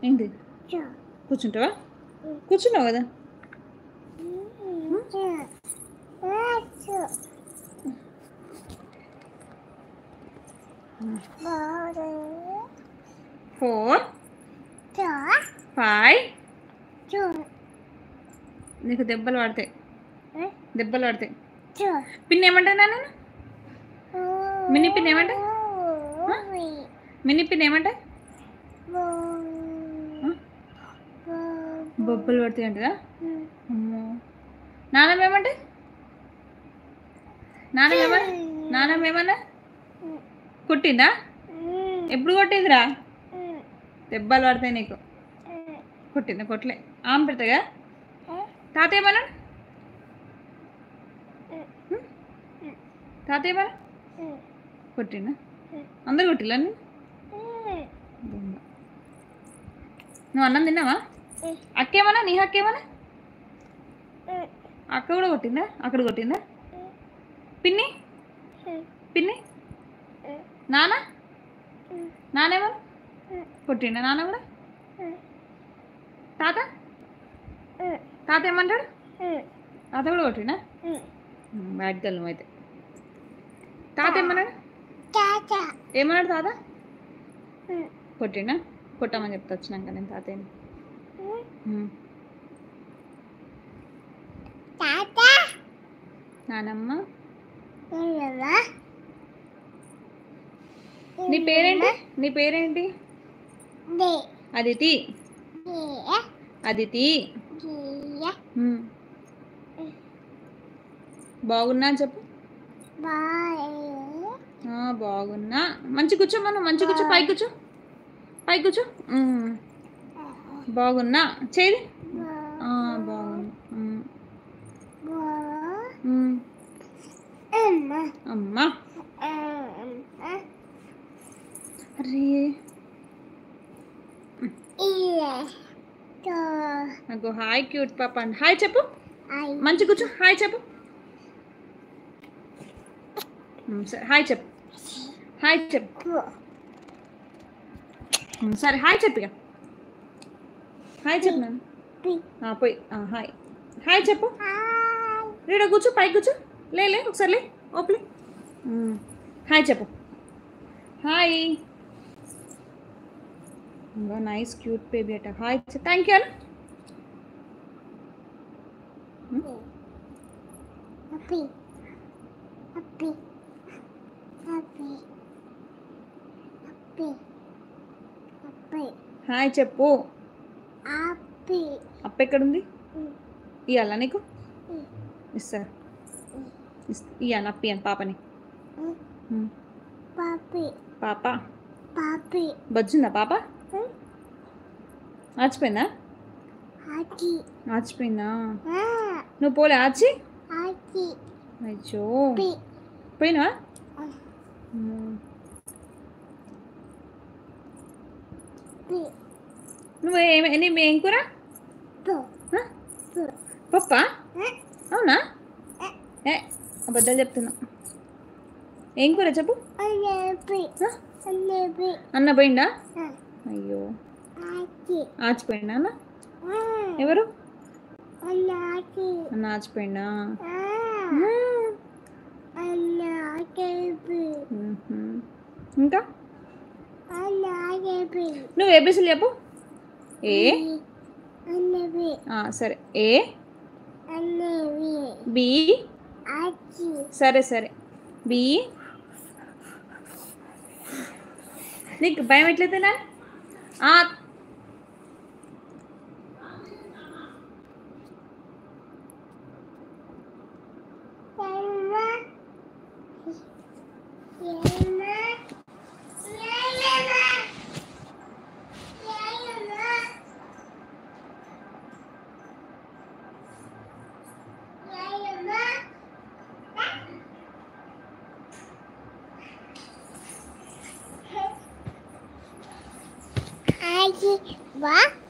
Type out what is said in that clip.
ఏంటి కూర్చుంటావా? కూర్చున్నావు కదా. ఫోర్ ఫైవ్ నీకు దెబ్బలు పడతాయి. దెబ్బలు పడతాయి. పిన్ ఏమంటాను నేను? మినీ పిన్ ఏమంటా? మినీ పిన్ ఏమంటా? బొబ్బలు పడతాయి అంటదా? నాన్నమ్మ ఏమంటే? నాన్నమ్మ ఏమన్నా కొట్టిందా? ఎప్పుడు కొట్టిందిరా? దెబ్బలు పడతాయి నీకు. కొట్టిందా? కొట్టలే. ఆమె పెడతాగా. తాతయ్య ఏమన్నా? తాతయ్య ఏమన్నా కొట్టిందా? అందరు కొట్టిల్లా? నువ్వు అన్నం తిన్నావా? అక్కేమన్నా? నీ అక్కేమన్నా? అక్క కూడా కొట్టిందా? అక్కడ కొట్టిందా? పిన్ని పిన్ని నానేమన్నా కొట్టిండా? నాన్న కూడా? తాత తాత ఏమంటాడు? తాత కూడా కొట్టిండా? బ్యాడ్ గర్ల్ నువ్వు అయితే. తాత ఏమన్నాడు? ఏమన్నాడు తాత? కొట్టిండా? కొట్టమని చెప్తా వచ్చినాక నేను తాతయ్యని. నానమ్మ నీ పేరేంటి? నీ పేరేంటి? అదితి. అదితి బాగున్నా చెప్పు. బాగున్నా. మంచి కూర్చో. మనం మంచి కూర్చో. పై కూర్చో. పై కూర్చో. బాగున్నా చేది. బాగున్నా. అమ్మా అరే నాకు హాయ్ క్యూట్ పాప అండి. హాయ్ చెప్పు. మంచి కూర్చో. హాయ్ చెప్పు. సరే హాయ్ చెప్పు. హాయ్ చెప్పు. సరే హాయ్ చెప్పు. ఇక హాయ్ చెప్పు. నన్ను పోయి హాయ్ హాయ్ చెప్పు. రీడ కూర్చో. పై కూర్చో. లే ఒకసారి లే. ఓప్లే. హాయ్ చెప్పు. హాయ్. నైస్ క్యూట్ బేబీ అట. హాయ్ థ్యాంక్ యూ హాయ్ చెప్పు. అప్ప ఎక్కడుంది? ఇవ్వాలా నీకు? ఇస్తా. ఇయ్యాను అప్పియాను పాపని. పాప బజ్జుందా పాప? ఆచిపోయిందా? ఆచిపోయిందా? నువ్వు పోలే ఆచి? అయ్యో పోయినావా? నువ్వు ఏం కూర? పప్ప? అవునా? అబద్ధాలు చెప్తున్నా. ఏం కూర చెప్పు. అన్న పోయిందా? అయ్యో ఆచిపోయిందా అన్న? ఎవరు? అన్న ఆచిపోయిందా? ఇంకా నువ్వు ఏబిసిలు చెప్పు. ఏ సరే. ఏ బి సరే సరే. బి నీకు భయం ఎట్లయితేనా? What?